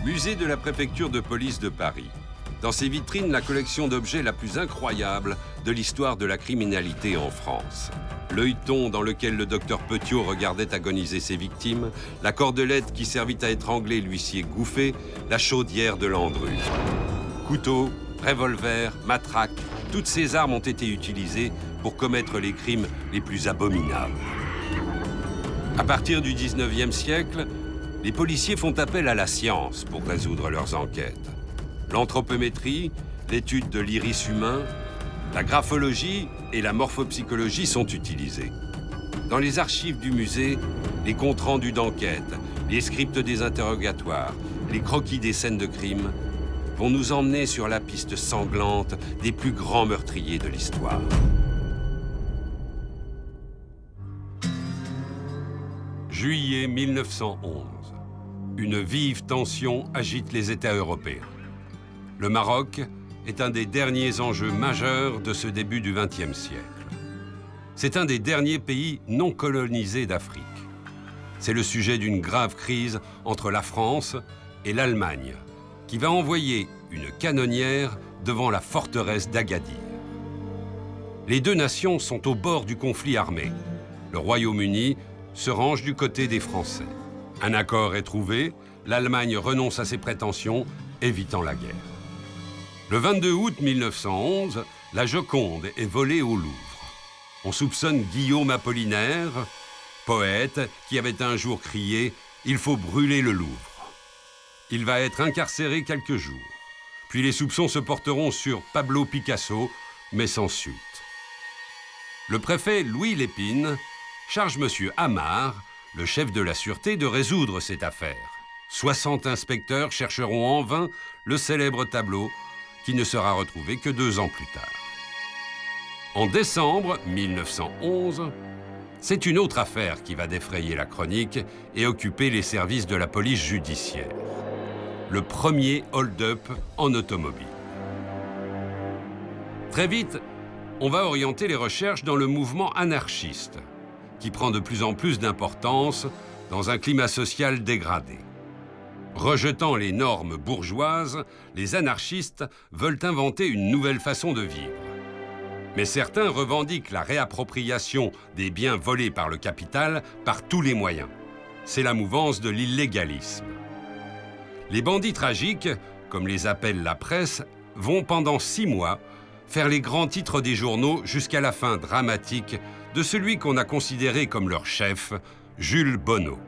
Musée de la préfecture de police de Paris. Dans ses vitrines, la collection d'objets la plus incroyable de l'histoire de la criminalité en France. L'œilleton dans lequel le docteur Petiot regardait agoniser ses victimes, la cordelette qui servit à étrangler l'huissier Gouffé, la chaudière de Landru. Couteaux, revolvers, matraques, toutes ces armes ont été utilisées pour commettre les crimes les plus abominables. À partir du 19e siècle, les policiers font appel à la science pour résoudre leurs enquêtes. L'anthropométrie, l'étude de l'iris humain, la graphologie et la morphopsychologie sont utilisées. Dans les archives du musée, les comptes rendus d'enquête, les scripts des interrogatoires, les croquis des scènes de crime vont nous emmener sur la piste sanglante des plus grands meurtriers de l'histoire. Juillet 1911. Une vive tension agite les États européens. Le Maroc est un des derniers enjeux majeurs de ce début du XXe siècle. C'est un des derniers pays non colonisés d'Afrique. C'est le sujet d'une grave crise entre la France et l'Allemagne, qui va envoyer une canonnière devant la forteresse d'Agadir. Les deux nations sont au bord du conflit armé. Le Royaume-Uni se range du côté des Français. Un accord est trouvé, l'Allemagne renonce à ses prétentions, évitant la guerre. Le 22 août 1911, la Joconde est volée au Louvre. On soupçonne Guillaume Apollinaire, poète, qui avait un jour crié « Il faut brûler le Louvre ». Il va être incarcéré quelques jours. Puis les soupçons se porteront sur Pablo Picasso, mais sans suite. Le préfet Louis Lépine charge M. Amar, le chef de la sûreté, de résoudre cette affaire. 60 inspecteurs chercheront en vain le célèbre tableau qui ne sera retrouvé que 2 ans plus tard. En décembre 1911, c'est une autre affaire qui va défrayer la chronique et occuper les services de la police judiciaire. Le premier hold-up en automobile. Très vite, on va orienter les recherches dans le mouvement anarchiste, qui prend de plus en plus d'importance dans un climat social dégradé. Rejetant les normes bourgeoises, les anarchistes veulent inventer une nouvelle façon de vivre. Mais certains revendiquent la réappropriation des biens volés par le capital par tous les moyens. C'est la mouvance de l'illégalisme. Les bandits tragiques, comme les appelle la presse, vont pendant 6 mois faire les grands titres des journaux jusqu'à la fin dramatique de celui qu'on a considéré comme leur chef, Jules Bonnot.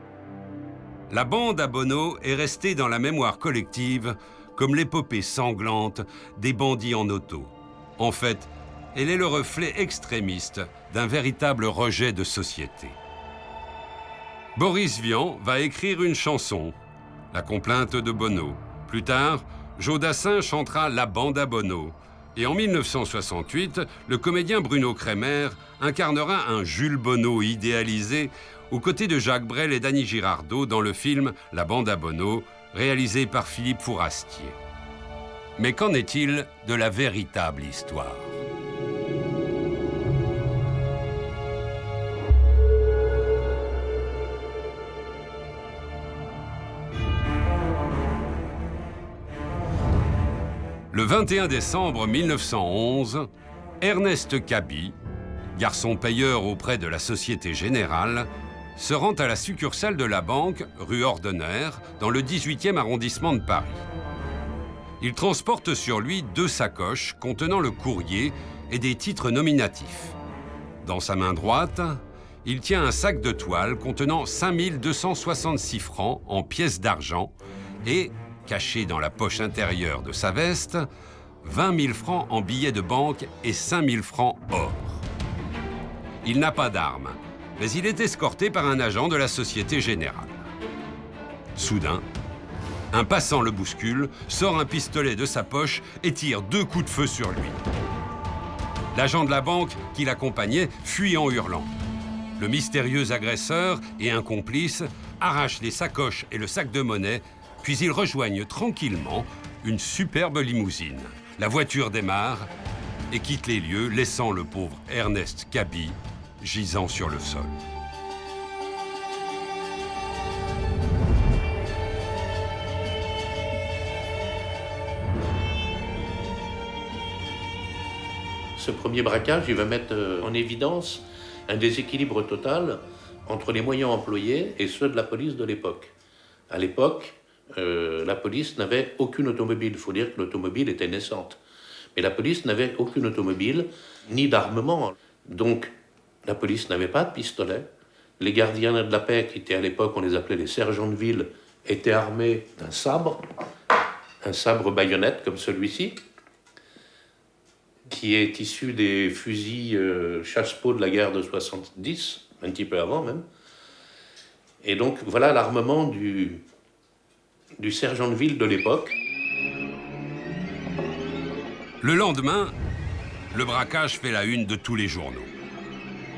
La bande à Bonnot est restée dans la mémoire collective comme l'épopée sanglante des bandits en auto. En fait, elle est le reflet extrémiste d'un véritable rejet de société. Boris Vian va écrire une chanson, La complainte de Bonnot. Plus tard, Jodassin chantera La bande à Bonnot. Et en 1968, le comédien Bruno Kremer incarnera un Jules Bonnot idéalisé aux côtés de Jacques Brel et d'Annie Girardot dans le film La bande à Bonnot, réalisé par Philippe Fourastier. Mais qu'en est-il de la véritable histoire ? Le 21 décembre 1911, Ernest Cabi, garçon payeur auprès de la Société Générale, se rend à la succursale de la banque, rue Ordener, dans le 18e arrondissement de Paris. Il transporte sur lui 2 sacoches contenant le courrier et des titres nominatifs. Dans sa main droite, il tient un sac de toile contenant 5 266 francs en pièces d'argent et, caché dans la poche intérieure de sa veste, 20 000 francs en billets de banque et 5 000 francs or. Il n'a pas d'arme, mais il est escorté par un agent de la Société Générale. Soudain, un passant le bouscule, sort un pistolet de sa poche et tire 2 coups de feu sur lui. L'agent de la banque qui l'accompagnait fuit en hurlant. Le mystérieux agresseur et un complice arrachent les sacoches et le sac de monnaie, puis ils rejoignent tranquillement une superbe limousine. La voiture démarre et quitte les lieux, laissant le pauvre Ernest Cabi gisant sur le sol. Ce premier braquage, il va mettre en évidence un déséquilibre total entre les moyens employés et ceux de la police de l'époque. À l'époque, la police n'avait aucune automobile. Il faut dire que l'automobile était naissante. Mais la police n'avait aucune automobile, ni d'armement. Donc, la police n'avait pas de pistolet. Les gardiens de la paix, qui étaient à l'époque, on les appelait les sergents de ville, étaient armés d'un sabre, un sabre baïonnette comme celui-ci, qui est issu des fusils chasse-peau de la guerre de 70, un petit peu avant même. Et donc, voilà l'armement du sergent de ville de l'époque. Le lendemain, le braquage fait la une de tous les journaux.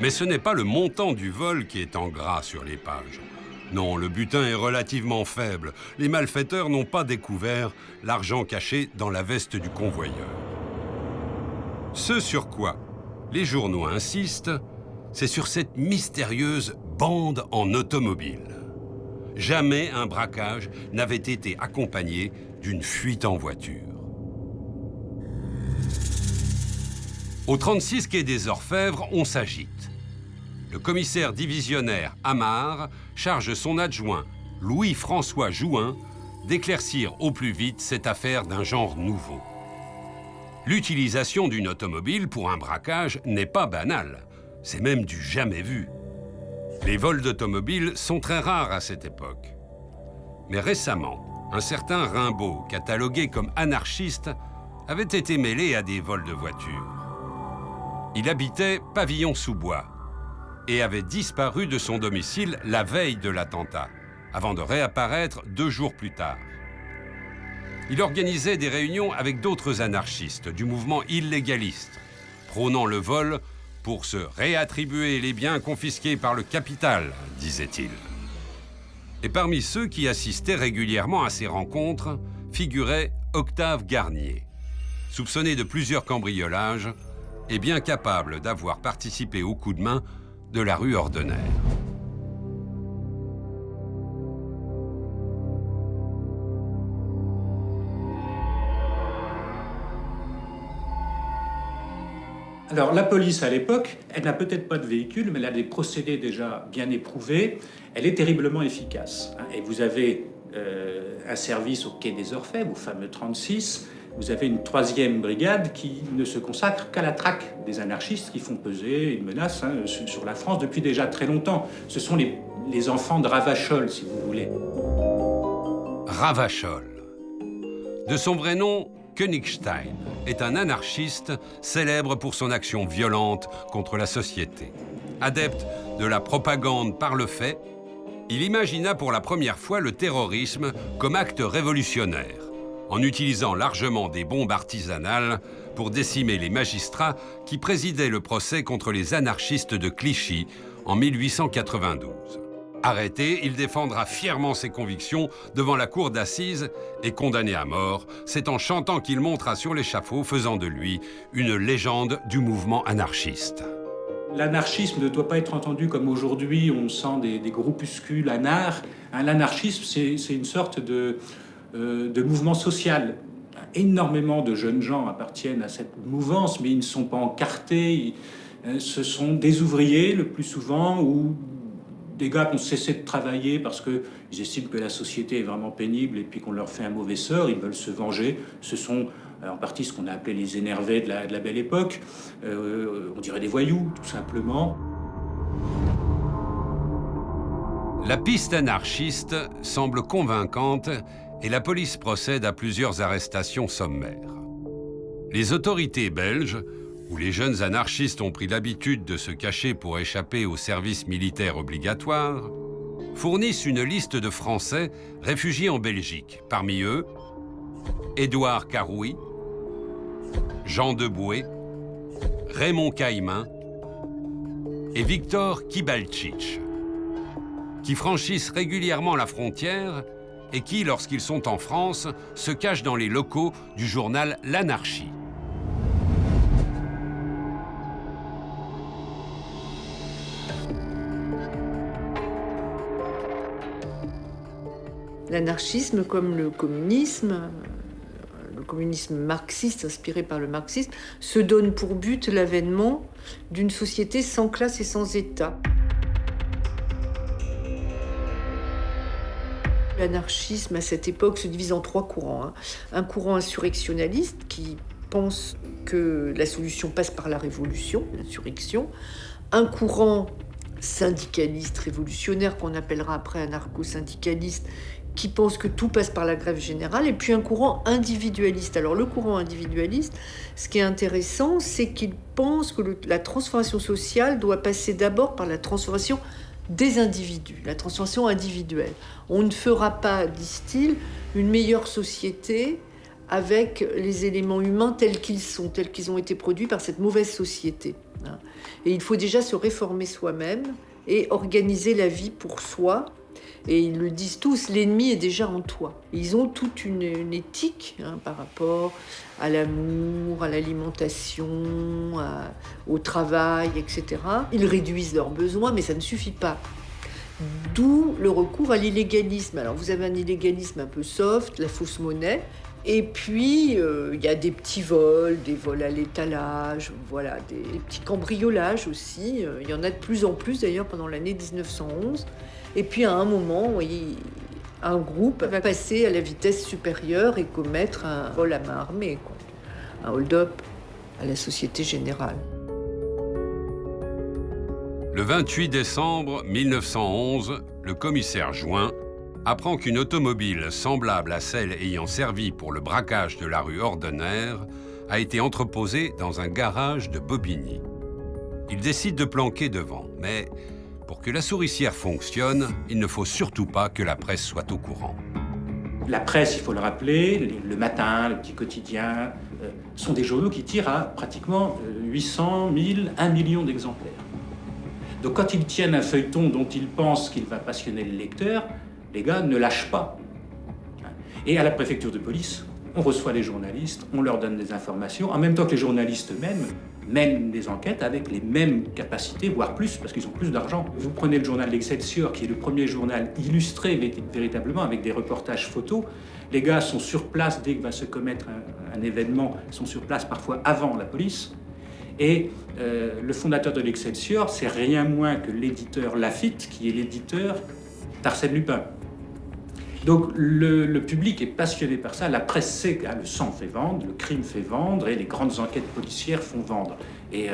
Mais ce n'est pas le montant du vol qui est en gras sur les pages. Non, le butin est relativement faible. Les malfaiteurs n'ont pas découvert l'argent caché dans la veste du convoyeur. Ce sur quoi les journaux insistent, c'est sur cette mystérieuse bande en automobile. Jamais un braquage n'avait été accompagné d'une fuite en voiture. Au 36 quai des Orfèvres, on s'agite. Le commissaire divisionnaire Amar charge son adjoint, Louis-François Jouin, d'éclaircir au plus vite cette affaire d'un genre nouveau. L'utilisation d'une automobile pour un braquage n'est pas banale, c'est même du jamais vu. Les vols d'automobiles sont très rares à cette époque. Mais récemment, un certain Rimbaud, catalogué comme anarchiste, avait été mêlé à des vols de voitures. Il habitait Pavillon-sous-Bois et avait disparu de son domicile la veille de l'attentat, avant de réapparaître 2 jours plus tard. Il organisait des réunions avec d'autres anarchistes du mouvement illégaliste, prônant le vol pour se réattribuer les biens confisqués par le capital, disait-il. Et parmi ceux qui assistaient régulièrement à ces rencontres figurait Octave Garnier, soupçonné de plusieurs cambriolages et bien capable d'avoir participé au coup de main de la rue Ordener. Alors la police à l'époque, elle n'a peut-être pas de véhicule, mais elle a des procédés déjà bien éprouvés. Elle est terriblement efficace. Et vous avez un service au quai des Orfèvres, au fameux 36. Vous avez une 3e brigade qui ne se consacre qu'à la traque des anarchistes qui font peser une menace sur la France depuis déjà très longtemps. Ce sont les enfants de Ravachol, si vous voulez. Ravachol. De son vrai nom, Königstein est un anarchiste célèbre pour son action violente contre la société. Adepte de la propagande par le fait, il imagina pour la première fois le terrorisme comme acte révolutionnaire, en utilisant largement des bombes artisanales pour décimer les magistrats qui présidaient le procès contre les anarchistes de Clichy en 1892. Arrêté, il défendra fièrement ses convictions devant la cour d'assises et condamné à mort. C'est en chantant qu'il montera sur l'échafaud, faisant de lui une légende du mouvement anarchiste. L'anarchisme ne doit pas être entendu comme aujourd'hui, on sent des groupuscules anards. L'anarchisme, c'est une sorte de mouvement social. Énormément de jeunes gens appartiennent à cette mouvance, mais ils ne sont pas encartés. Ce sont des ouvriers, le plus souvent, ou des gars qui ont cessé de travailler parce qu'ils estiment que la société est vraiment pénible et puis qu'on leur fait un mauvais sort, ils veulent se venger. Ce sont en partie ce qu'on a appelé les énervés de la belle époque. On dirait des voyous, tout simplement. La piste anarchiste semble convaincante et la police procède à plusieurs arrestations sommaires. Les autorités belges, où les jeunes anarchistes ont pris l'habitude de se cacher pour échapper au service militaire obligatoire, fournissent une liste de Français réfugiés en Belgique. Parmi eux, Édouard Carouy, Jean Deboué, Raymond Caïmin et Victor Kibalchich, qui franchissent régulièrement la frontière et qui, lorsqu'ils sont en France, se cachent dans les locaux du journal L'Anarchie. L'anarchisme, comme le communisme, le communisme marxiste, inspiré par le marxisme, se donne pour but l'avènement d'une société sans classe et sans État. L'anarchisme, à cette époque, se divise en 3 courants. Un courant insurrectionnaliste qui pense que la solution passe par la révolution, l'insurrection. Un courant syndicaliste révolutionnaire qu'on appellera après anarcho-syndicaliste, qui pense que tout passe par la grève générale, et puis un courant individualiste. Alors le courant individualiste, ce qui est intéressant, c'est qu'il pense que la transformation sociale doit passer d'abord par la transformation des individus, la transformation individuelle. On ne fera pas, disent-ils, une meilleure société avec les éléments humains tels qu'ils ont été produits par cette mauvaise société. Et il faut déjà se réformer soi-même et organiser la vie pour soi. Et ils le disent tous, l'ennemi est déjà en toi. Ils ont toute une éthique par rapport à l'amour, à l'alimentation, au travail, etc. Ils réduisent leurs besoins, mais ça ne suffit pas. D'où le recours à l'illégalisme. Alors vous avez un illégalisme un peu soft, la fausse monnaie, et puis il y a des petits vols, des vols à l'étalage, voilà, des petits cambriolages aussi. Il y en a de plus en plus d'ailleurs pendant l'année 1911. Et puis à un moment, un groupe va passer à la vitesse supérieure et commettre un vol à main armée, un hold-up à la Société Générale. Le 28 décembre 1911, le commissaire Join apprend qu'une automobile semblable à celle ayant servi pour le braquage de la rue Ordener a été entreposée dans un garage de Bobigny. Il décide de planquer devant, mais pour que la souricière fonctionne, il ne faut surtout pas que la presse soit au courant. La presse, il faut le rappeler, le Matin, le Petit Quotidien, sont des journaux qui tirent à pratiquement 800 000, 1 million d'exemplaires. Donc quand ils tiennent un feuilleton dont ils pensent qu'il va passionner le lecteur, les gars ne lâchent pas. Et à la préfecture de police, on reçoit les journalistes, on leur donne des informations, en même temps que les journalistes eux-mêmes mènent des enquêtes avec les mêmes capacités, voire plus, parce qu'ils ont plus d'argent. Vous prenez le journal L'Excelsior, qui est le premier journal illustré véritablement avec des reportages photos. Les gars sont sur place dès qu'il va se commettre un événement, ils sont sur place parfois avant la police. Et le fondateur de L'Excelsior, c'est rien moins que l'éditeur Laffitte, qui est l'éditeur d'Arsène Lupin. Donc le public est passionné par ça, la presse sait que le sang fait vendre, le crime fait vendre et les grandes enquêtes policières font vendre. Et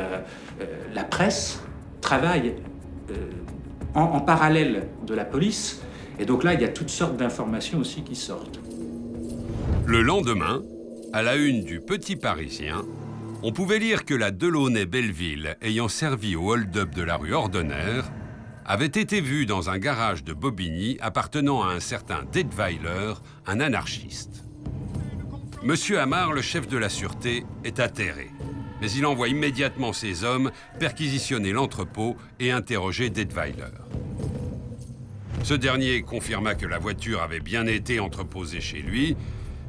la presse travaille en parallèle de la police, et donc là il y a toutes sortes d'informations aussi qui sortent. Le lendemain, à la une du Petit Parisien, on pouvait lire que la Delaunay-Belleville, ayant servi au hold-up de la rue Ordener, avait été vue dans un garage de Bobigny appartenant à un certain Detweiler, un anarchiste. Monsieur Amar, le chef de la sûreté, est atterré, mais il envoie immédiatement ses hommes perquisitionner l'entrepôt et interroger Detweiler. Ce dernier confirma que la voiture avait bien été entreposée chez lui,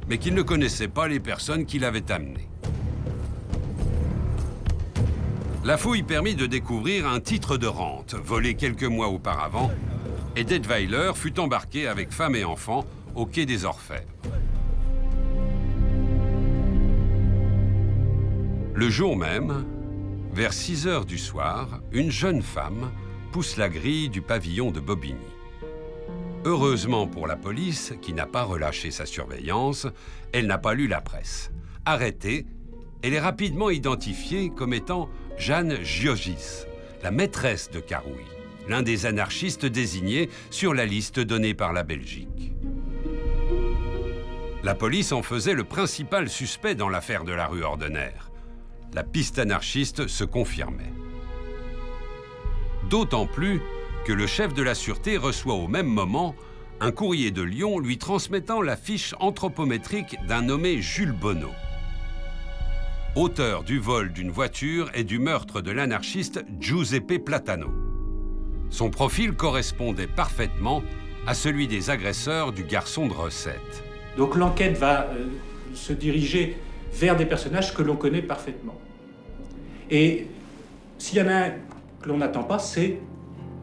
mais qu'il ne connaissait pas les personnes qui l'avaient amenée. La fouille permit de découvrir un titre de rente, volé quelques mois auparavant, et Detweiler fut embarqué avec femme et enfants au quai des Orfèvres. Le jour même, vers 6 heures du soir, une jeune femme pousse la grille du pavillon de Bobigny. Heureusement pour la police, qui n'a pas relâché sa surveillance, elle n'a pas lu la presse. Arrêtée, elle est rapidement identifiée comme étant Jeanne Giogis, la maîtresse de Carouille, l'un des anarchistes désignés sur la liste donnée par la Belgique. La police en faisait le principal suspect dans l'affaire de la rue Ordener. La piste anarchiste se confirmait. D'autant plus que le chef de la sûreté reçoit au même moment un courrier de Lyon lui transmettant la fiche anthropométrique d'un nommé Jules Bonneau, auteur du vol d'une voiture et du meurtre de l'anarchiste Giuseppe Platano. Son profil correspondait parfaitement à celui des agresseurs du garçon de recette. Donc l'enquête va se diriger vers des personnages que l'on connaît parfaitement. Et s'il y en a un que l'on n'attend pas, c'est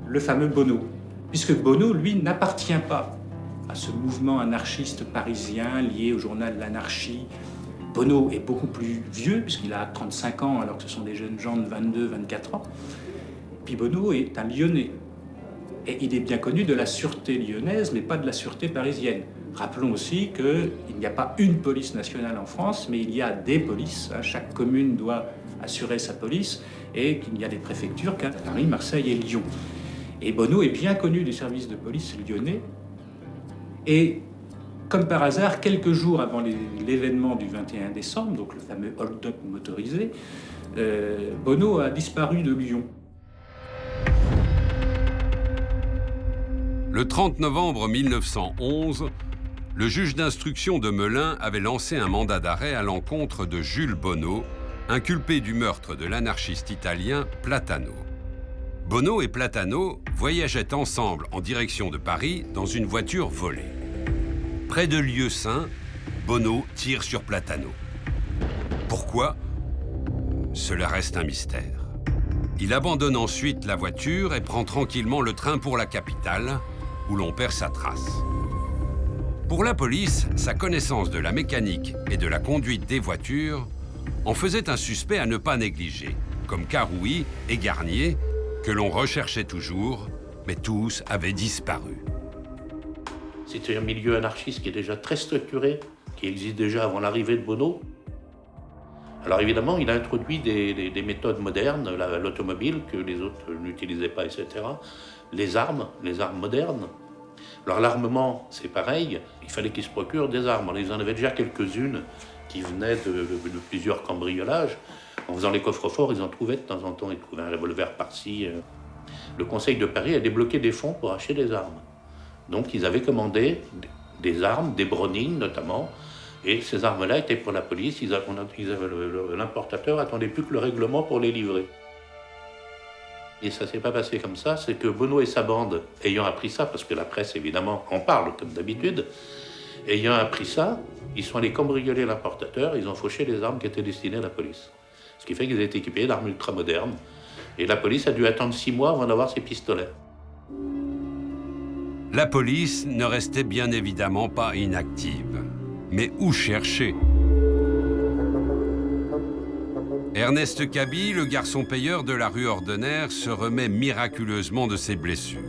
le fameux Bonneau. Puisque Bonneau, lui, n'appartient pas à ce mouvement anarchiste parisien lié au journal L'Anarchie, Bonneau est beaucoup plus vieux, puisqu'il a 35 ans, alors que ce sont des jeunes gens de 22, 24 ans. Puis Bonneau est un Lyonnais. Et il est bien connu de la sûreté lyonnaise, mais pas de la sûreté parisienne. Rappelons aussi qu'il n'y a pas une police nationale en France, mais il y a des polices. Chaque commune doit assurer sa police, et qu'il y a des préfectures qu'à Paris, Marseille et Lyon. Et Bonneau est bien connu des services de police lyonnais. Et comme par hasard, quelques jours avant l'événement du 21 décembre, donc le fameux hold-up motorisé, Bonneau a disparu de Lyon. Le 30 novembre 1911, le juge d'instruction de Melun avait lancé un mandat d'arrêt à l'encontre de Jules Bonneau, inculpé du meurtre de l'anarchiste italien Platano. Bonneau et Platano voyageaient ensemble en direction de Paris dans une voiture volée. Près de Lieu-Saint, Bonneau tire sur Platano. Pourquoi? Cela reste un mystère. Il abandonne ensuite la voiture et prend tranquillement le train pour la capitale, où l'on perd sa trace. Pour la police, sa connaissance de la mécanique et de la conduite des voitures en faisait un suspect à ne pas négliger, comme Carouy et Garnier, que l'on recherchait toujours, mais tous avaient disparu. C'était un milieu anarchiste qui est déjà très structuré, qui existe déjà avant l'arrivée de Bonneau. Alors évidemment, il a introduit des méthodes modernes, l'automobile que les autres n'utilisaient pas, etc. Les armes modernes. Alors l'armement, c'est pareil, il fallait qu'ils se procurent des armes. Alors, ils en avaient déjà quelques-unes qui venaient de plusieurs cambriolages. En faisant les coffres-forts, ils en trouvaient de temps en temps, ils trouvaient un revolver par-ci. Le Conseil de Paris a débloqué des fonds pour acheter des armes. Donc ils avaient commandé des armes, des Browning notamment, et ces armes-là étaient pour la police. L'importateur attendait plus que le règlement pour les livrer. Et ça ne s'est pas passé comme ça, c'est que Bonneau et sa bande, ayant appris ça, parce que la presse évidemment en parle comme d'habitude, ayant appris ça, ils sont allés cambrioler l'importateur, ils ont fauché les armes qui étaient destinées à la police. Ce qui fait qu'ils étaient équipés d'armes ultramodernes, et la police a dû attendre 6 mois avant d'avoir ses pistolets. La police ne restait bien évidemment pas inactive. Mais où chercher? Ernest Caby, le garçon payeur de la rue Ordener, se remet miraculeusement de ses blessures.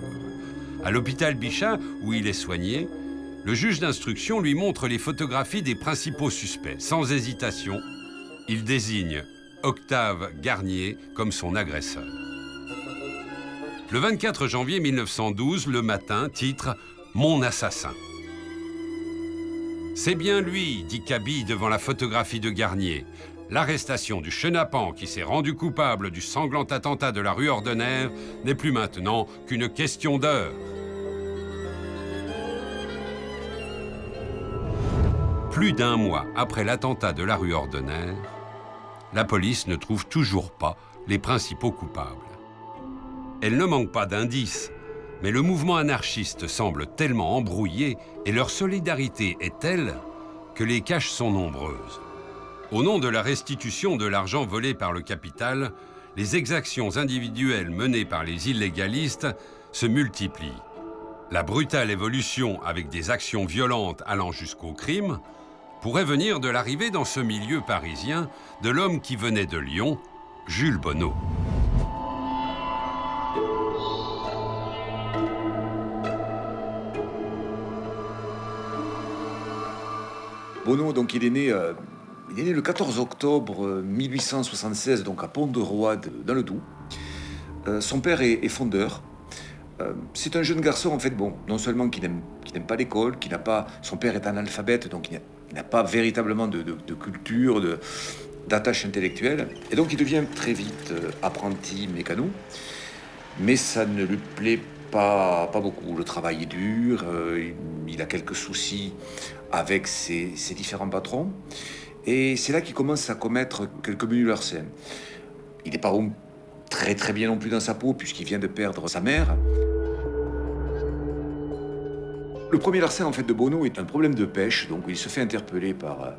À l'hôpital Bichat, où il est soigné, le juge d'instruction lui montre les photographies des principaux suspects. Sans hésitation, il désigne Octave Garnier comme son agresseur. Le 24 janvier 1912, Le Matin titre « Mon assassin ». C'est bien lui, dit Caby devant la photographie de Garnier. L'arrestation du chenapan qui s'est rendu coupable du sanglant attentat de la rue Ordener n'est plus maintenant qu'une question d'heure. Plus d'un mois après l'attentat de la rue Ordener, la police ne trouve toujours pas les principaux coupables. Elle ne manque pas d'indices, mais le mouvement anarchiste semble tellement embrouillé et leur solidarité est telle que les caches sont nombreuses. Au nom de la restitution de l'argent volé par le capital, les exactions individuelles menées par les illégalistes se multiplient. La brutale évolution avec des actions violentes allant jusqu'au crime pourrait venir de l'arrivée dans ce milieu parisien de l'homme qui venait de Lyon, Jules Bonneau. Bonneau, donc, il est né le 14 octobre 1876, donc à Pont-de-Roide, dans le Doubs. Son père est fondeur. C'est un jeune garçon, en fait, bon, non seulement qui n'aime pas l'école, son père est analphabète, donc il n'a pas véritablement de culture, d'attache intellectuelle. Et donc il devient très vite apprenti mécano, mais ça ne lui plaît pas beaucoup. Le travail est dur, il a quelques soucis avec ses différents patrons. Et c'est là qu'il commence à commettre quelques menus larcins. Il n'est pas très très bien non plus dans sa peau, puisqu'il vient de perdre sa mère. Le premier larcin en fait de Bonneau est un problème de pêche, donc il se fait interpeller par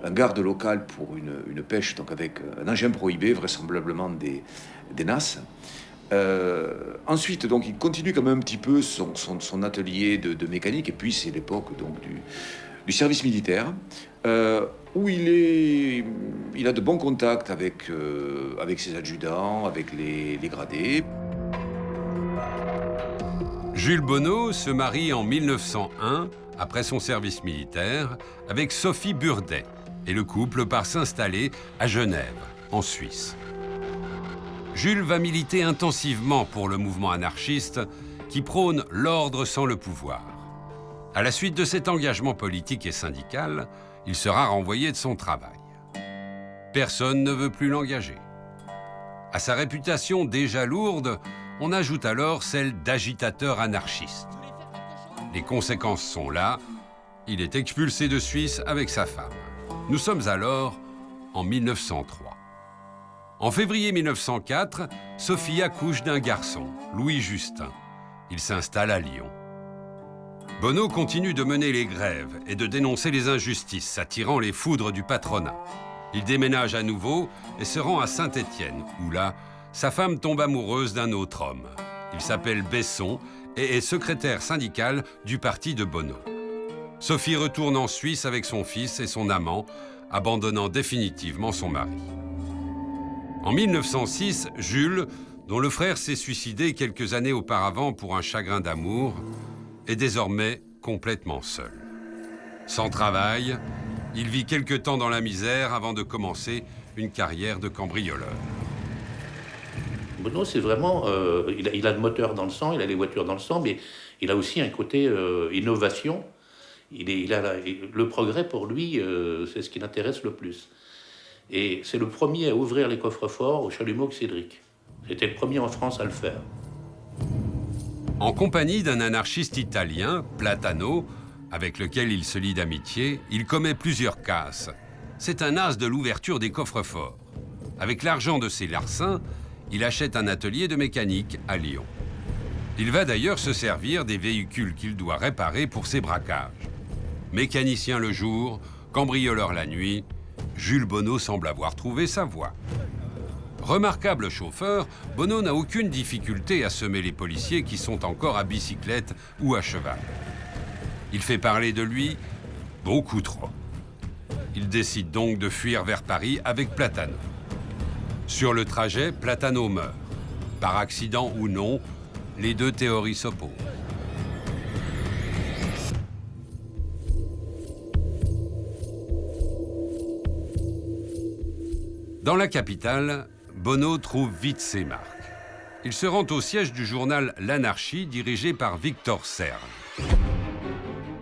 un garde local pour une pêche donc avec un engin prohibé, vraisemblablement des nasses. Ensuite, donc, il continue quand même un petit peu son atelier de mécanique, et puis c'est l'époque donc du service militaire, où il a de bons contacts avec ses adjudants, avec les gradés. Jules Bonneau se marie en 1901, après son service militaire, avec Sophie Burdet, et le couple part s'installer à Genève, en Suisse. Jules va militer intensivement pour le mouvement anarchiste qui prône l'ordre sans le pouvoir. À la suite de cet engagement politique et syndical, il sera renvoyé de son travail. Personne ne veut plus l'engager. À sa réputation déjà lourde, on ajoute alors celle d'agitateur anarchiste. Les conséquences sont là. Il est expulsé de Suisse avec sa femme. Nous sommes alors en 1903. En février 1904, Sophie accouche d'un garçon, Louis Justin. Il s'installe à Lyon. Bonneau continue de mener les grèves et de dénoncer les injustices, s'attirant les foudres du patronat. Il déménage à nouveau et se rend à Saint-Étienne, où là, sa femme tombe amoureuse d'un autre homme. Il s'appelle Besson et est secrétaire syndical du parti de Bonneau. Sophie retourne en Suisse avec son fils et son amant, abandonnant définitivement son mari. En 1906, Jules, dont le frère s'est suicidé quelques années auparavant pour un chagrin d'amour, est désormais complètement seul. Sans travail, il vit quelque temps dans la misère avant de commencer une carrière de cambrioleur. Bonneau, c'est vraiment... il a le moteur dans le sang, il a les voitures dans le sang, mais il a aussi un côté innovation. Le progrès, pour lui, c'est ce qui l'intéresse le plus. Et c'est le premier à ouvrir les coffres-forts au chalumeau-cédric. C'était le premier en France à le faire. En compagnie d'un anarchiste italien, Platano, avec lequel il se lie d'amitié, il commet plusieurs casses. C'est un as de l'ouverture des coffres-forts. Avec l'argent de ses larcins, il achète un atelier de mécanique à Lyon. Il va d'ailleurs se servir des véhicules qu'il doit réparer pour ses braquages. Mécanicien le jour, cambrioleur la nuit, Jules Bonneau semble avoir trouvé sa voie. Remarquable chauffeur, Bonneau n'a aucune difficulté à semer les policiers qui sont encore à bicyclette ou à cheval. Il fait parler de lui beaucoup trop. Il décide donc de fuir vers Paris avec Platano. Sur le trajet, Platano meurt. Par accident ou non, les deux théories s'opposent. Dans la capitale, Bonneau trouve vite ses marques. Il se rend au siège du journal L'Anarchie, dirigé par Victor Serle.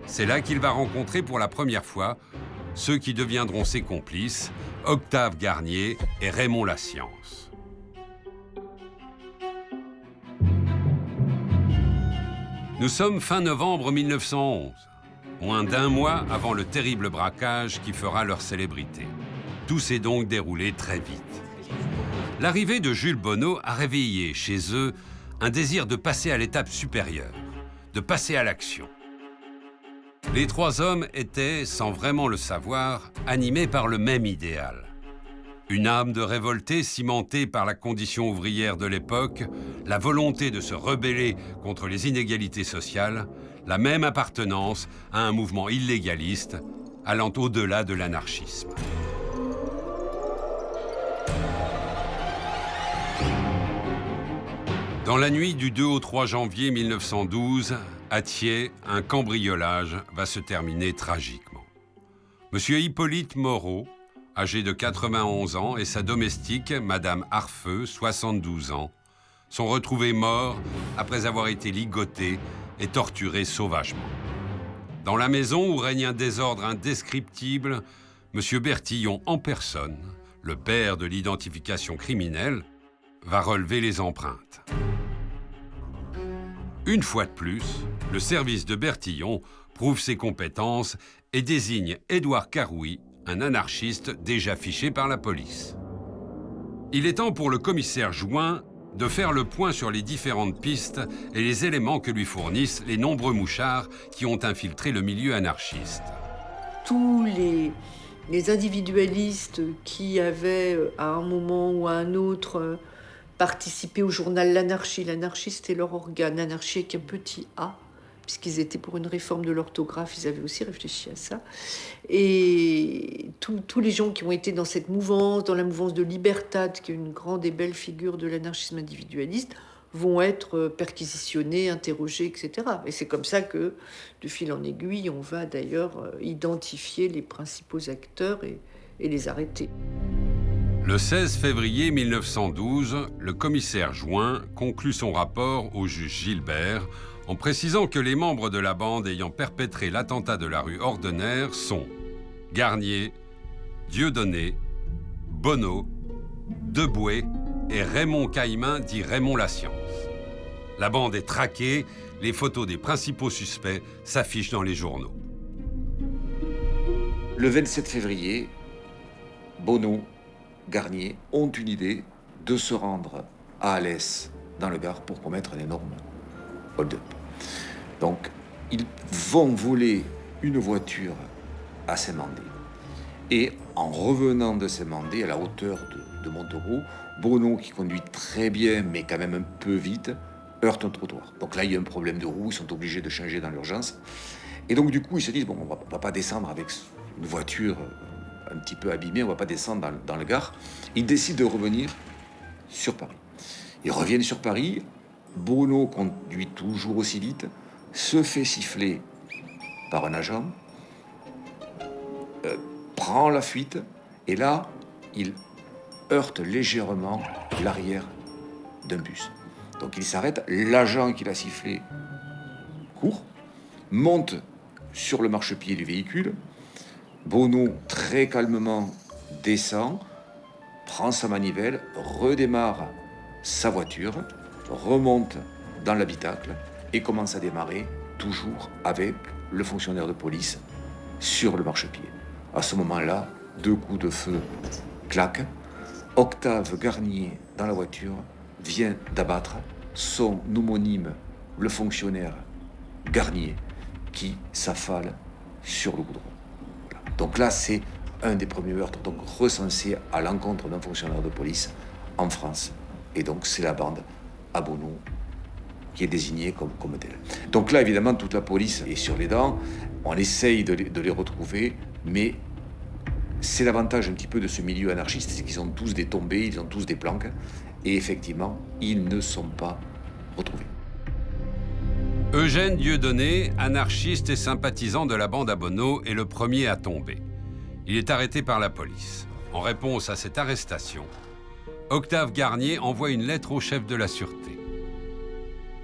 C'est là qu'il va rencontrer pour la première fois ceux qui deviendront ses complices, Octave Garnier et Raymond Lascience. Nous sommes fin novembre 1911, moins d'un mois avant le terrible braquage qui fera leur célébrité. Tout s'est donc déroulé très vite. L'arrivée de Jules Bonneau a réveillé chez eux un désir de passer à l'étape supérieure, de passer à l'action. Les trois hommes étaient, sans vraiment le savoir, animés par le même idéal. Une âme de révolté cimentée par la condition ouvrière de l'époque, la volonté de se rebeller contre les inégalités sociales, la même appartenance à un mouvement illégaliste allant au-delà de l'anarchisme. Dans la nuit du 2 au 3 janvier 1912, à Thiers, un cambriolage va se terminer tragiquement. Monsieur Hippolyte Moreau, âgé de 91 ans, et sa domestique, Madame Harfeux, 72 ans, sont retrouvés morts après avoir été ligotés et torturés sauvagement. Dans la maison où règne un désordre indescriptible, Monsieur Bertillon en personne, le père de l'identification criminelle, va relever les empreintes. Une fois de plus, le service de Bertillon prouve ses compétences et désigne Édouard Carouy, un anarchiste déjà fiché par la police. Il est temps pour le commissaire Jouin de faire le point sur les différentes pistes et les éléments que lui fournissent les nombreux mouchards qui ont infiltré le milieu anarchiste. Tous les individualistes qui avaient, à un moment ou à un autre, participé au journal L'Anarchie. L'Anarchie, c'était leur organe. L'Anarchie avec un petit A, puisqu'ils étaient pour une réforme de l'orthographe, ils avaient aussi réfléchi à ça. Et tous les gens qui ont été dans cette mouvance, dans la mouvance de Libertad, qui est une grande et belle figure de l'anarchisme individualiste, vont être perquisitionnés, interrogés, etc. Et c'est comme ça que, de fil en aiguille, on va d'ailleurs identifier les principaux acteurs et les arrêter. Le 16 février 1912, le commissaire Join conclut son rapport au juge Gilbert en précisant que les membres de la bande ayant perpétré l'attentat de la rue Ordener sont Garnier, Dieudonné, Bonneau, Deboué et Raymond Caillemin, dit Raymond Lascience. La bande est traquée, les photos des principaux suspects s'affichent dans les journaux. Le 27 février, Bonneau, Garnier ont une idée de se rendre à Alès, dans le Gard, pour commettre un énorme hold-up. Donc, ils vont voler une voiture à Saint-Mandé. Et en revenant de Saint-Mandé, à la hauteur de Montereau, Bonneau, qui conduit très bien, mais quand même un peu vite, heurte un trottoir. Donc là, il y a un problème de roue, ils sont obligés de changer dans l'urgence. Et donc, du coup, ils se disent, bon, on va pas descendre avec une voiture un petit peu abîmée, on va pas descendre dans le Gard. Ils décident de revenir sur Paris. Ils reviennent sur Paris, Bonneau conduit toujours aussi vite, se fait siffler par un agent, prend la fuite, et là, il heurte légèrement l'arrière d'un bus. Donc il s'arrête, l'agent qui l'a sifflé court, monte sur le marchepied du véhicule, Bonneau, très calmement, descend, prend sa manivelle, redémarre sa voiture, remonte dans l'habitacle et commence à démarrer, toujours avec le fonctionnaire de police sur le marchepied. À ce moment-là, 2 coups de feu claquent. Octave Garnier, dans la voiture, vient d'abattre son homonyme, le fonctionnaire Garnier, qui s'affale sur le goudron. Donc là, c'est un des premiers meurtres donc recensés à l'encontre d'un fonctionnaire de police en France. Et donc, c'est la bande à Bonneau qui est désignée comme telle. Donc là, évidemment, toute la police est sur les dents. On essaye de les retrouver, mais c'est l'avantage un petit peu de ce milieu anarchiste, c'est qu'ils ont tous des tombées, ils ont tous des planques. Et effectivement, ils ne sont pas retrouvés. Eugène Dieudonné, anarchiste et sympathisant de la bande à Bonneau, est le premier à tomber. Il est arrêté par la police. En réponse à cette arrestation, Octave Garnier envoie une lettre au chef de la sûreté.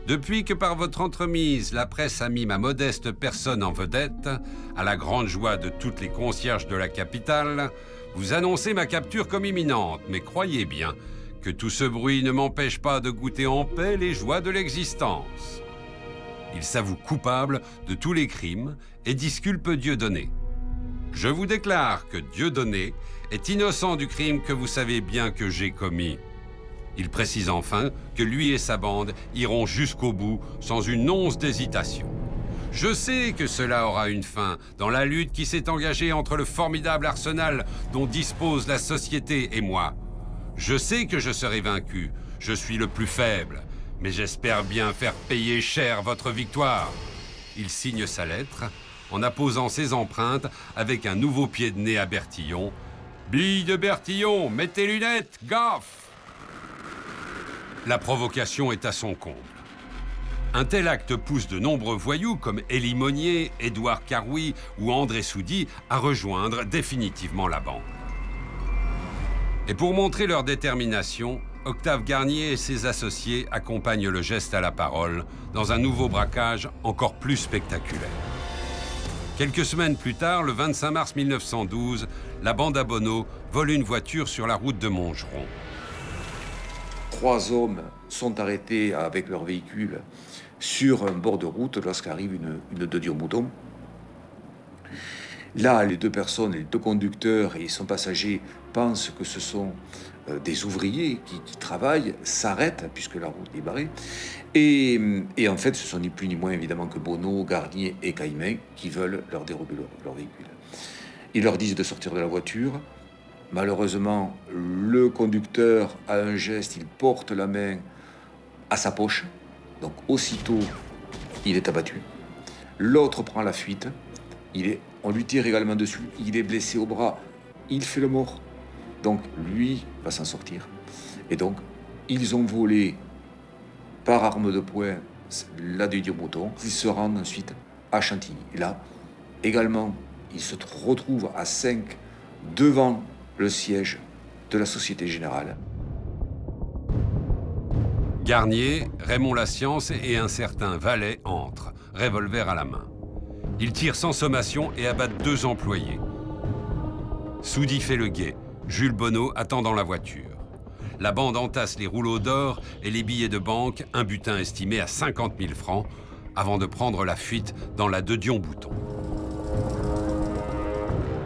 Depuis que par votre entremise, la presse a mis ma modeste personne en vedette, à la grande joie de toutes les concierges de la capitale, vous annoncez ma capture comme imminente, mais croyez bien que tout ce bruit ne m'empêche pas de goûter en paix les joies de l'existence. Il s'avoue coupable de tous les crimes et disculpe Dieudonné. Je vous déclare que Dieudonné est innocent du crime que vous savez bien que j'ai commis. Il précise enfin que lui et sa bande iront jusqu'au bout sans une once d'hésitation. Je sais que cela aura une fin dans la lutte qui s'est engagée entre le formidable arsenal dont dispose la société et moi. Je sais que je serai vaincu, je suis le plus faible, mais j'espère bien faire payer cher votre victoire. Il signe sa lettre en apposant ses empreintes avec un nouveau pied de nez à Bertillon. Bille de Bertillon, mets tes lunettes, gaffe! La provocation est à son comble. Un tel acte pousse de nombreux voyous comme Élie Monnier, Édouard Carouy ou André Soudy à rejoindre définitivement la bande. Et pour montrer leur détermination, Octave Garnier et ses associés accompagnent le geste à la parole dans un nouveau braquage encore plus spectaculaire. Quelques semaines plus tard, le 25 mars 1912, la bande à Bonneau vole une voiture sur la route de Montgeron. 3 hommes sont arrêtés avec leur véhicule sur un bord de route lorsqu'arrive une deux dure-mouton. Là, les 2 personnes, les 2 conducteurs et son passager pensent que ce sont des ouvriers qui travaillent, s'arrêtent puisque la route est barrée. Et en fait, ce sont ni plus ni moins évidemment que Bonneau, Garnier et Caillemin qui veulent leur dérober leur véhicule. Ils leur disent de sortir de la voiture. Malheureusement, le conducteur a un geste, il porte la main à sa poche. Donc aussitôt, il est abattu. L'autre prend la fuite. On lui tire également dessus. Il est blessé au bras. Il fait le mort. Donc, lui va s'en sortir. Et donc, ils ont volé par arme de poing la Didier-Breton. Ils se rendent ensuite à Chantilly. Et là, également, ils se retrouvent à 5 devant le siège de la Société Générale. Garnier, Raymond Lascience et un certain Vallet entrent, revolver à la main. Ils tirent sans sommation et abattent 2 employés. Soudy fait le guet. Jules Bonneau attend dans la voiture. La bande entasse les rouleaux d'or et les billets de banque, un butin estimé à 50 000 francs, avant de prendre la fuite dans la de Dion-Bouton.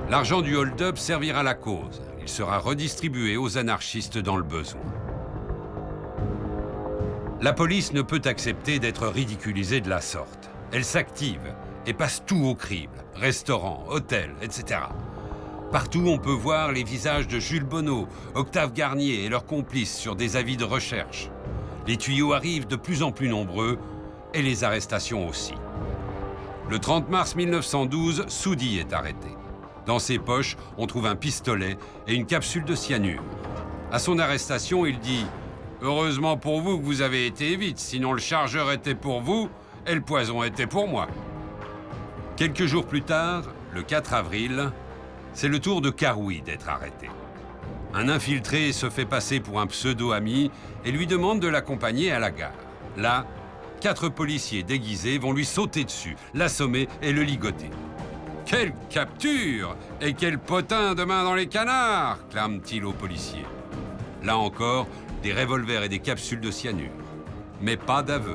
L'argent du hold-up servira la cause. Il sera redistribué aux anarchistes dans le besoin. La police ne peut accepter d'être ridiculisée de la sorte. Elle s'active et passe tout au crible. Restaurants, hôtels, etc. Partout, on peut voir les visages de Jules Bonneau, Octave Garnier et leurs complices sur des avis de recherche. Les tuyaux arrivent de plus en plus nombreux et les arrestations aussi. Le 30 mars 1912, Soudy est arrêté. Dans ses poches, on trouve un pistolet et une capsule de cyanure. À son arrestation, il dit « Heureusement pour vous que vous avez été vite, sinon le chargeur était pour vous et le poison était pour moi. » Quelques jours plus tard, le 4 avril, c'est le tour de Carouy d'être arrêté. Un infiltré se fait passer pour un pseudo-ami et lui demande de l'accompagner à la gare. Là, 4 policiers déguisés vont lui sauter dessus, l'assommer et le ligoter. « Quelle capture! Et quel potin de main dans les canards !» clame-t-il aux policiers. Là encore, des revolvers et des capsules de cyanure. Mais pas d'aveu.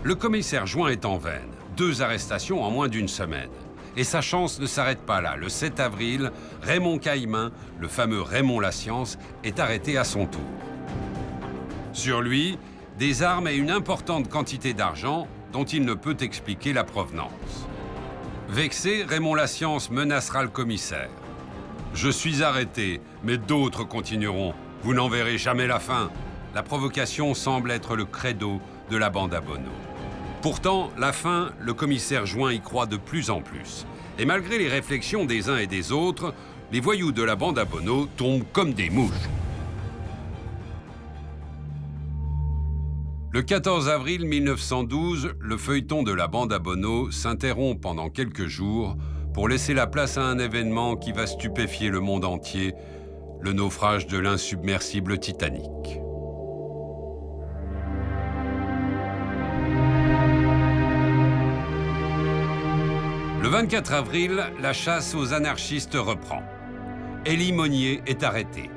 Le commissaire Join est en veine. 2 arrestations en moins d'1 semaine. Et sa chance ne s'arrête pas là. Le 7 avril, Raymond Caillemin, le fameux Raymond Lascience, est arrêté à son tour. Sur lui, des armes et une importante quantité d'argent dont il ne peut expliquer la provenance. Vexé, Raymond Lascience menacera le commissaire. « Je suis arrêté, mais d'autres continueront. Vous n'en verrez jamais la fin. » La provocation semble être le credo de la bande à Bonneau. Pourtant, la fin, le commissaire Join y croit de plus en plus. Et malgré les réflexions des uns et des autres, les voyous de la bande à Bonneau tombent comme des mouches. Le 14 avril 1912, le feuilleton de la bande à Bonneau s'interrompt pendant quelques jours pour laisser la place à un événement qui va stupéfier le monde entier, le naufrage de l'insubmersible Titanic. Le 24 avril, la chasse aux anarchistes reprend. Élie Monnier est arrêté.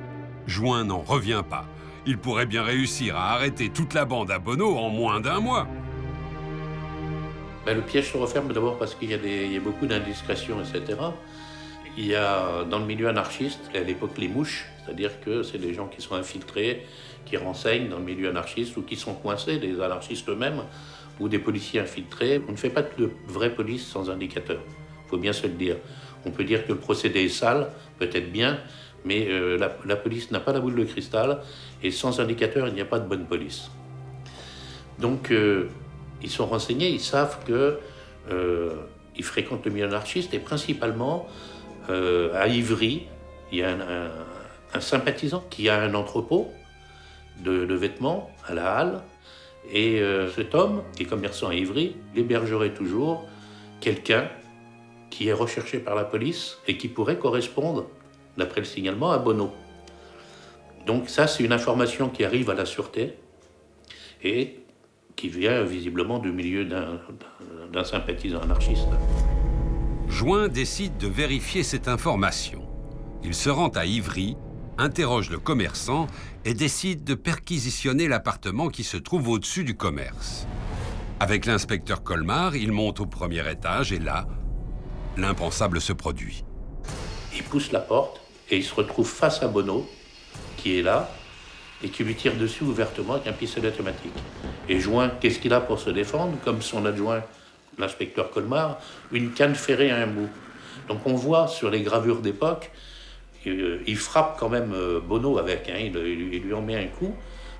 Join n'en revient pas. Il pourrait bien réussir à arrêter toute la bande à Bonneau en moins d'1 mois. Le piège se referme d'abord parce qu'il y a beaucoup d'indiscrétions, etc. Il y a dans le milieu anarchiste, à l'époque, les mouches, c'est-à-dire que c'est des gens qui sont infiltrés, qui renseignent dans le milieu anarchiste ou qui sont coincés, des anarchistes eux-mêmes, ou des policiers infiltrés. On ne fait pas de vraie police sans indicateur, il faut bien se le dire. On peut dire que le procédé est sale, peut-être bien, mais la police n'a pas la boule de cristal, et sans indicateur, il n'y a pas de bonne police. Donc, ils sont renseignés, ils savent qu'ils fréquentent le milieu anarchiste, et principalement, à Ivry, il y a un sympathisant qui a un entrepôt de vêtements à la Halle, et cet homme, qui est commerçant à Ivry, hébergerait toujours quelqu'un qui est recherché par la police et qui pourrait correspondre, d'après le signalement, à Bonneau. Donc ça, c'est une information qui arrive à la sûreté et qui vient visiblement du milieu d'un sympathisant anarchiste. Join décide de vérifier cette information. Il se rend à Ivry, interroge le commerçant et décide de perquisitionner l'appartement qui se trouve au-dessus du commerce. Avec l'inspecteur Colmar, il monte au premier étage et là, l'impensable se produit. Il pousse la porte et il se retrouve face à Bonneau, qui est là, et qui lui tire dessus ouvertement avec un pistolet automatique. Et Join, qu'est-ce qu'il a pour se défendre? Comme son adjoint, l'inspecteur Colmar, une canne ferrée à un bout. Donc on voit sur les gravures d'époque, il frappe quand même Bonneau avec, il lui en met un coup,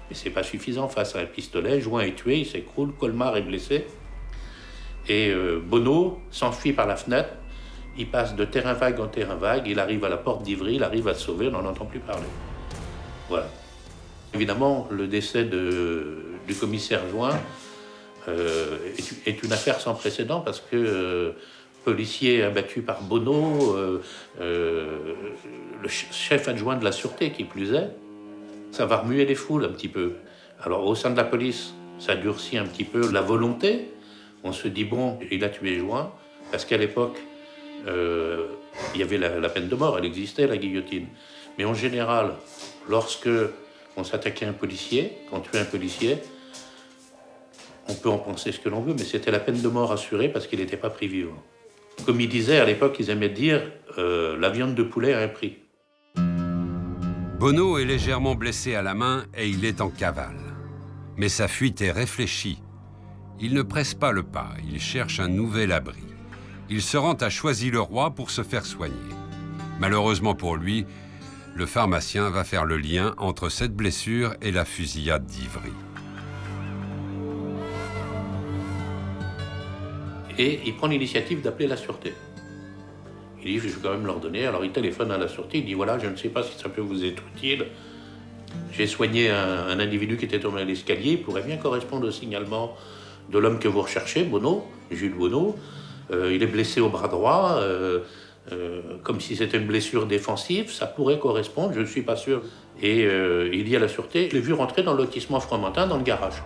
mais c'est pas suffisant face à un pistolet. Join est tué, il s'écroule, Colmar est blessé. Et Bonneau s'enfuit par la fenêtre. Il passe de terrain vague en terrain vague. Il arrive à la porte d'Ivry, il arrive à se sauver, on n'en entend plus parler. Voilà. Évidemment, le décès du commissaire Join est une affaire sans précédent parce que policier abattu par Bonneau, le chef adjoint de la sûreté qui plus est, ça va remuer les foules un petit peu. Alors au sein de la police, ça durcit un petit peu la volonté. On se dit bon, il a tué Join parce qu'à l'époque, il y avait la peine de mort, elle existait, la guillotine. Mais en général, lorsque on s'attaquait à un policier, quand on tuait un policier, on peut en penser ce que l'on veut, mais c'était la peine de mort assurée parce qu'il n'était pas pris vivant. Comme ils disaient à l'époque, ils aimaient dire la viande de poulet a un prix. Bonneau est légèrement blessé à la main et il est en cavale. Mais sa fuite est réfléchie. Il ne presse pas le pas, il cherche un nouvel abri. Il se rend à Choisy-le-Roi pour se faire soigner. Malheureusement pour lui, le pharmacien va faire le lien entre cette blessure et la fusillade d'Ivry. Et il prend l'initiative d'appeler la sûreté. Il dit, je vais quand même leur donner. Alors il téléphone à la sûreté, il dit, voilà, je ne sais pas si ça peut vous être utile. J'ai soigné un individu qui était tombé à l'escalier, il pourrait bien correspondre au signalement de l'homme que vous recherchez, Bonneau, Jules Bonneau. Il est blessé au bras droit, comme si c'était une blessure défensive, ça pourrait correspondre, je ne suis pas sûr. Et il dit à la sûreté, je l'ai vu rentrer dans le lotissement Fromentin, dans le garage.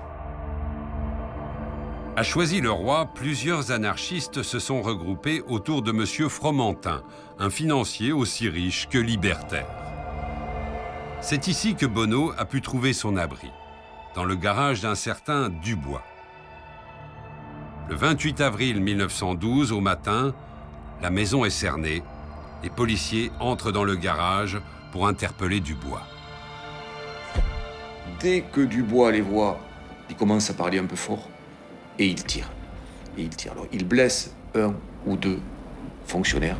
À Choisy-le-Roi, plusieurs anarchistes se sont regroupés autour de M. Fromentin, un financier aussi riche que libertaire. C'est ici que Bonneau a pu trouver son abri, dans le garage d'un certain Dubois. Le 28 avril 1912, au matin, la maison est cernée. Les policiers entrent dans le garage pour interpeller Dubois. Dès que Dubois les voit, il commence à parler un peu fort et il tire. Alors, il blesse un ou deux fonctionnaires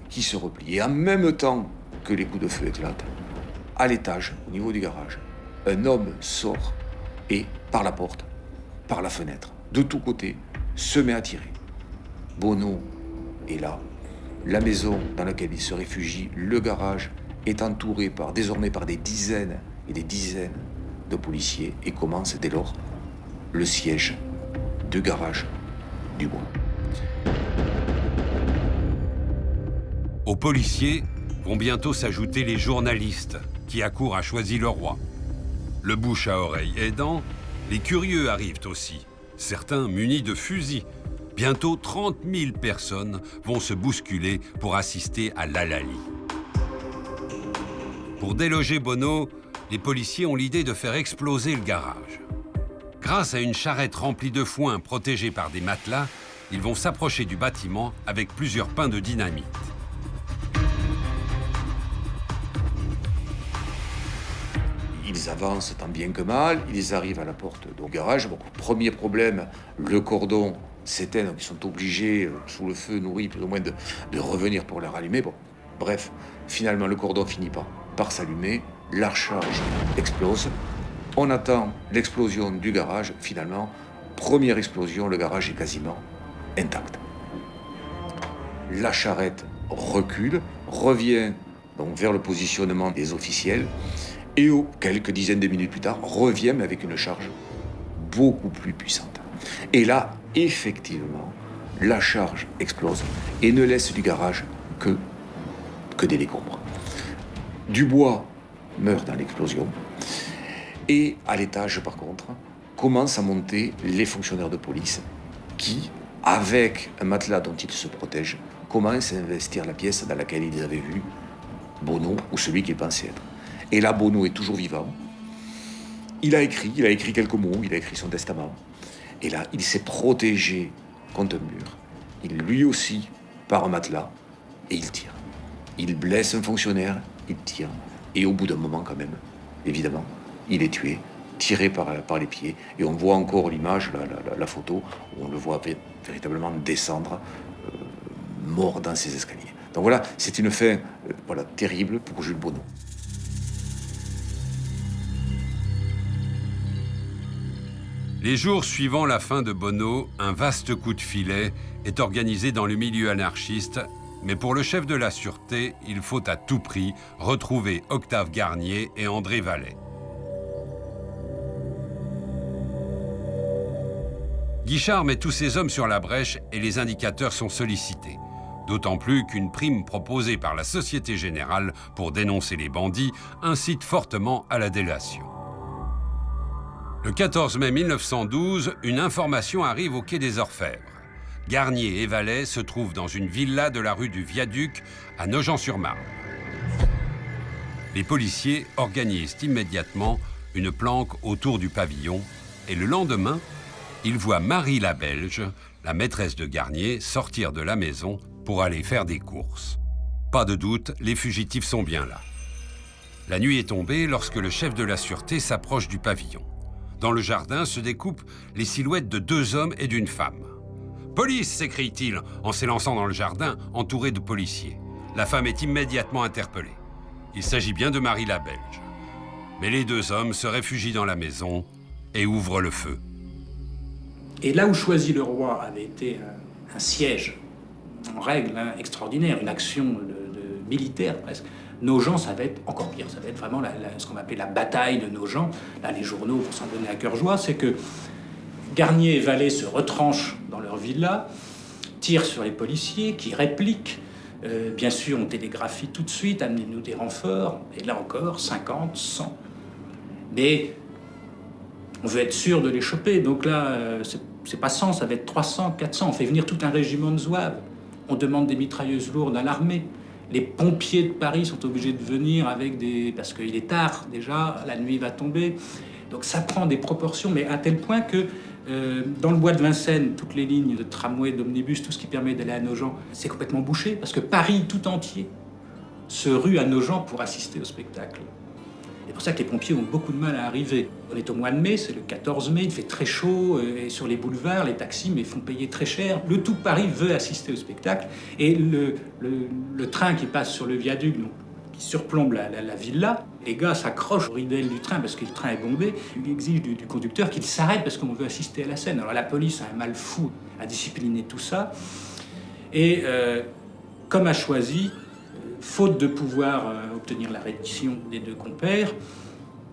qui se replient. Et en même temps que les coups de feu éclatent, à l'étage, au niveau du garage, un homme sort et, par la porte, par la fenêtre, de tous côtés, se met à tirer. Bonneau est là. La maison dans laquelle il se réfugie, le garage, est entouré désormais par des dizaines et des dizaines de policiers et commence dès lors le siège du garage Dubois. Aux policiers vont bientôt s'ajouter les journalistes qui accourent à Choisy-le-Roi. Le bouche à oreille aidant, les curieux arrivent aussi, certains munis de fusils. Bientôt 30 000 personnes vont se bousculer pour assister à l'hallali. Pour déloger Bonneau, les policiers ont l'idée de faire exploser le garage. Grâce à une charrette remplie de foin protégée par des matelas, ils vont s'approcher du bâtiment avec plusieurs pains de dynamite. Ils avancent tant bien que mal, ils arrivent à la porte du garage. Bon, premier problème, le cordon s'éteint, donc ils sont obligés, sous le feu nourri plus ou moins, de revenir pour les rallumer. Bon, bref, finalement le cordon finit par s'allumer, la charge explose. On attend l'explosion du garage, finalement, première explosion, le garage est quasiment intact. La charrette recule, revient donc vers le positionnement des officiels, et quelques dizaines de minutes plus tard, revient mais avec une charge beaucoup plus puissante. Et là, effectivement, la charge explose et ne laisse du garage que des décombres. Dubois meurt dans l'explosion. Et à l'étage, par contre, commencent à monter les fonctionnaires de police qui, avec un matelas dont ils se protègent, commencent à investir la pièce dans laquelle ils avaient vu Bonneau ou celui qu'ils pensaient être. Et là, Bonneau est toujours vivant. Il a écrit quelques mots, il a écrit son testament. Et là, il s'est protégé contre un mur. Il, lui aussi, par un matelas, et il tire. Il blesse un fonctionnaire, il tire. Et au bout d'un moment, quand même, évidemment, il est tué, tiré par les pieds. Et on voit encore l'image, la photo, où on le voit véritablement descendre, mort dans ses escaliers. Donc voilà, c'est une fin terrible pour Jules Bonneau. Les jours suivant la fin de Bonneau, un vaste coup de filet est organisé dans le milieu anarchiste, mais pour le chef de la sûreté, il faut à tout prix retrouver Octave Garnier et André Vallet. Guichard met tous ses hommes sur la brèche et les indicateurs sont sollicités. D'autant plus qu'une prime proposée par la Société Générale pour dénoncer les bandits incite fortement à la délation. Le 14 mai 1912, une information arrive au quai des Orfèvres. Garnier et Vallet se trouvent dans une villa de la rue du Viaduc à Nogent-sur-Marne. Les policiers organisent immédiatement une planque autour du pavillon et le lendemain, ils voient Marie la Belge, la maîtresse de Garnier, sortir de la maison pour aller faire des courses. Pas de doute, les fugitifs sont bien là. La nuit est tombée lorsque le chef de la sûreté s'approche du pavillon. Dans le jardin se découpent les silhouettes de 2 hommes et d'une femme. « Police !» s'écrie-t-il en s'élançant dans le jardin, entouré de policiers. La femme est immédiatement interpellée. Il s'agit bien de Marie la Belge. Mais les 2 hommes se réfugient dans la maison et ouvrent le feu. Et là où Choisy-le-Roi avait été un siège en règle extraordinaire, une action de militaire presque, Nogent, ça va être encore pire. Ça va être vraiment ce qu'on va appeler la bataille de Nogent. Là, les journaux vont s'en donner à cœur joie. C'est que Garnier et Vallet se retranchent dans leur villa, tirent sur les policiers qui répliquent. Bien sûr, on télégraphie tout de suite, amenez-nous des renforts. Et là encore, 50, 100. Mais on veut être sûr de les choper. Donc là, c'est pas 100, ça va être 300, 400. On fait venir tout un régiment de zouaves. On demande des mitrailleuses lourdes à l'armée. Les pompiers de Paris sont obligés de venir avec des... Parce qu'il est tard déjà, la nuit va tomber. Donc ça prend des proportions, mais à tel point que dans le bois de Vincennes, toutes les lignes de tramway, d'omnibus, tout ce qui permet d'aller à Nogent, c'est complètement bouché, parce que Paris tout entier se rue à Nogent pour assister au spectacle. C'est pour ça que les pompiers ont beaucoup de mal à arriver. On est au mois de mai, c'est le 14 mai, il fait très chaud, et sur les boulevards, les taxis mais font payer très cher. Le tout Paris veut assister au spectacle, et le train qui passe sur le viaduc, donc, qui surplombe la villa, les gars s'accrochent aux ridelles du train parce que le train est bondé. Il exige du conducteur qu'il s'arrête parce qu'on veut assister à la scène. Alors la police a un mal fou à discipliner tout ça. Et comme a choisi, faute de pouvoir obtenir la reddition des 2 compères,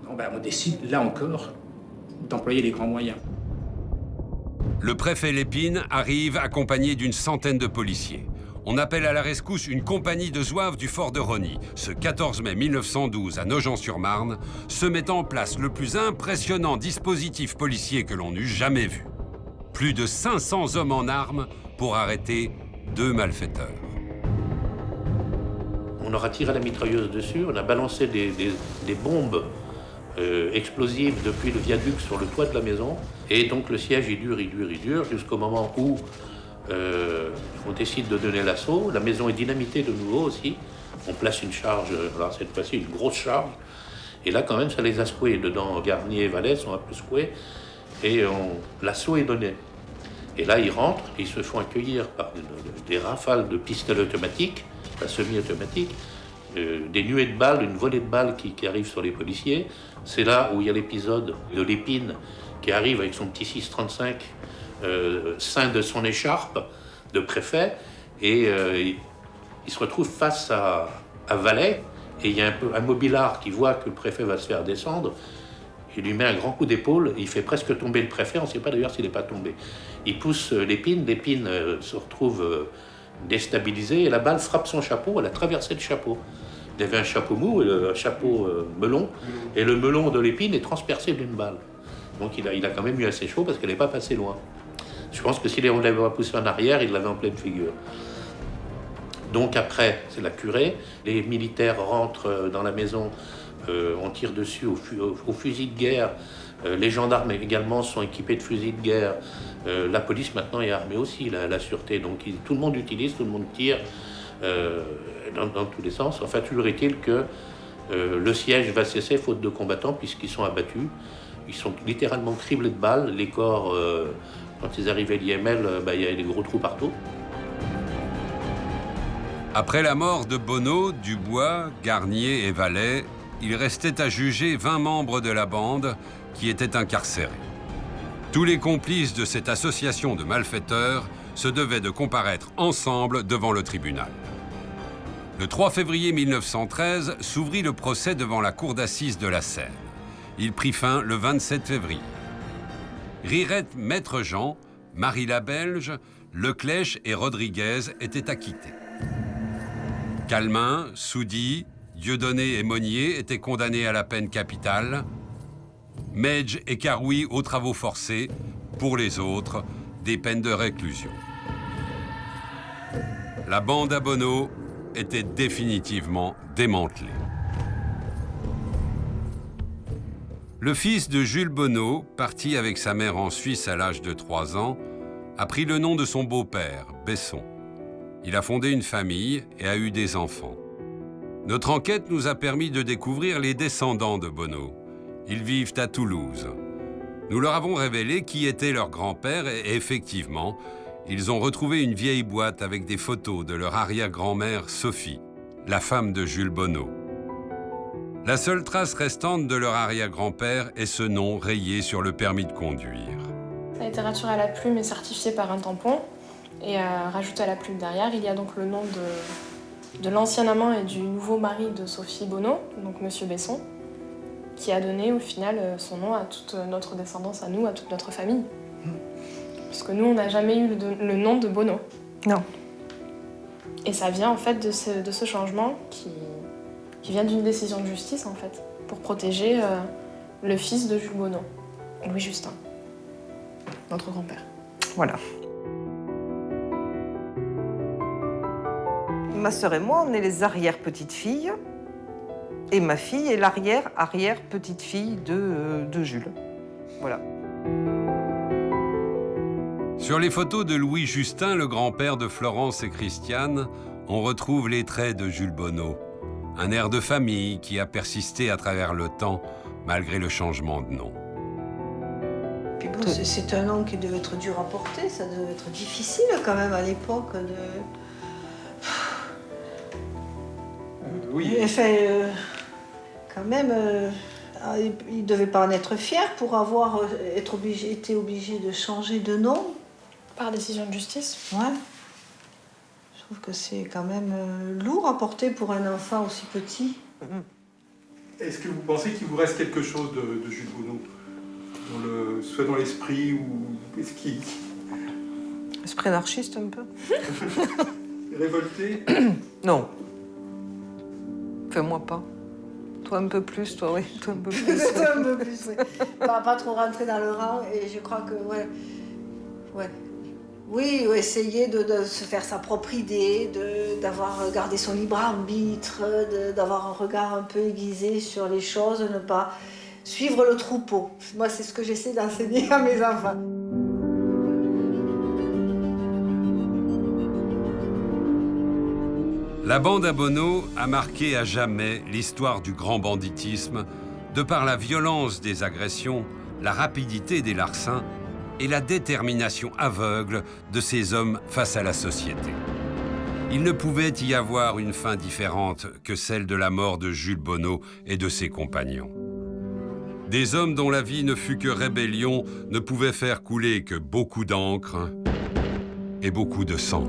on décide, là encore, d'employer les grands moyens. Le préfet Lépine arrive accompagné d'une centaine de policiers. On appelle à la rescousse une compagnie de zouaves du fort de Rosny. Ce 14 mai 1912, à Nogent-sur-Marne, se met en place le plus impressionnant dispositif policier que l'on eût jamais vu. Plus de 500 hommes en armes pour arrêter 2 malfaiteurs. On leur a tiré la mitrailleuse dessus, on a balancé des bombes explosives depuis le viaduc sur le toit de la maison. Et donc le siège, il dure, jusqu'au moment où on décide de donner l'assaut. La maison est dynamitée de nouveau aussi. On place une charge, alors cette fois-ci une grosse charge. Et là, quand même, ça les a secoués. Dedans, Garnier et Vallet sont un peu secoués. Et l'assaut est donné. Et là, ils rentrent, ils se font accueillir par des rafales de pistolets automatiques, pas semi-automatiques, des nuées de balles, une volée de balles qui arrive sur les policiers. C'est là où il y a l'épisode de Lépine qui arrive avec son petit 6,35 ceint de son écharpe de préfet, et il se retrouve face à Vallet, et il y a un mobilard qui voit que le préfet va se faire descendre. Il lui met un grand coup d'épaule, il fait presque tomber le préfet, on ne sait pas d'ailleurs s'il n'est pas tombé. Il pousse Lépine se retrouve déstabilisé, et la balle frappe son chapeau, elle a traversé le chapeau. Il y avait un chapeau mou, un chapeau melon, et le melon de Lépine est transpercé d'une balle. Donc il a quand même eu assez chaud parce qu'elle n'est pas passée loin. Je pense que si on l'avait poussé en arrière, il l'avait en pleine figure. Donc après, c'est la curée. Les militaires rentrent dans la maison, on tire dessus au fusil de guerre. Les gendarmes également sont équipés de fusils de guerre. La police maintenant est armée aussi, la sûreté. Donc tout le monde utilise, tout le monde tire dans tous les sens. Enfin, toujours est-il que le siège va cesser faute de combattants puisqu'ils sont abattus. Ils sont littéralement criblés de balles. Les corps, quand ils arrivaient à l'IML, il y avait des gros trous partout. Après la mort de Bonneau, Dubois, Garnier et Vallet, il restait à juger 20 membres de la bande qui étaient incarcérés. Tous les complices de cette association de malfaiteurs se devaient de comparaître ensemble devant le tribunal. Le 3 février 1913 s'ouvrit le procès devant la cour d'assises de la Seine. Il prit fin le 27 février. Rirette Maître Jean, Marie la Belge, Leclèche et Rodriguez étaient acquittés. Calmin, Soudy, Dieudonné et Monnier étaient condamnés à la peine capitale. Medj et Carouy aux travaux forcés. Pour les autres, des peines de réclusion. La bande à Bonneau était définitivement démantelée. Le fils de Jules Bonneau, parti avec sa mère en Suisse à l'âge de 3 ans, a pris le nom de son beau-père, Besson. Il a fondé une famille et a eu des enfants. Notre enquête nous a permis de découvrir les descendants de Bonneau. Ils vivent à Toulouse. Nous leur avons révélé qui était leur grand-père et effectivement, ils ont retrouvé une vieille boîte avec des photos de leur arrière-grand-mère Sophie, la femme de Jules Bonneau. La seule trace restante de leur arrière-grand-père est ce nom rayé sur le permis de conduire. La littérature à la plume est certifiée par un tampon et rajouté à la plume derrière, il y a donc le nom de l'ancien amant et du nouveau mari de Sophie Bonneau, donc Monsieur Besson, qui a donné au final son nom à toute notre descendance, à nous, à toute notre famille. Parce que nous, on n'a jamais eu le nom de Bonneau. Non. Et ça vient en fait de ce changement qui vient d'une décision de justice en fait, pour protéger le fils de Jules Bonneau, Louis Justin, notre grand-père. Voilà. Ma sœur et moi, on est les arrière-petites-filles. Et ma fille est l'arrière-arrière-petite-fille de Jules. Voilà. Sur les photos de Louis Justin, le grand-père de Florence et Christiane, on retrouve les traits de Jules Bonneau. Un air de famille qui a persisté à travers le temps, malgré le changement de nom. Puis bon, c'est un nom qui devait être dur à porter, ça devait être difficile quand même à l'époque de... Oui. Enfin, quand même, il ne devait pas en être fier pour avoir été obligé de changer de nom. Par décision de justice. Ouais. Je trouve que c'est quand même lourd à porter pour un enfant aussi petit. Est-ce que vous pensez qu'il vous reste quelque chose de Jules Bonneau, soit dans l'esprit ou est-ce qu'il Esprit anarchiste un peu. révolté? Non. Enfin, moi pas. Toi un peu plus, toi oui. Toi un peu plus. Un peu plus, oui. Pas trop rentrer dans le rang et je crois que, ouais. Oui, essayer de se faire sa propre idée, d'avoir gardé son libre arbitre, d'avoir un regard un peu aiguisé sur les choses, ne pas suivre le troupeau. Moi, c'est ce que j'essaie d'enseigner à mes enfants. La bande à Bonneau a marqué à jamais l'histoire du grand banditisme de par la violence des agressions, la rapidité des larcins et la détermination aveugle de ces hommes face à la société. Il ne pouvait y avoir une fin différente que celle de la mort de Jules Bonneau et de ses compagnons. Des hommes dont la vie ne fut que rébellion ne pouvaient faire couler que beaucoup d'encre et beaucoup de sang.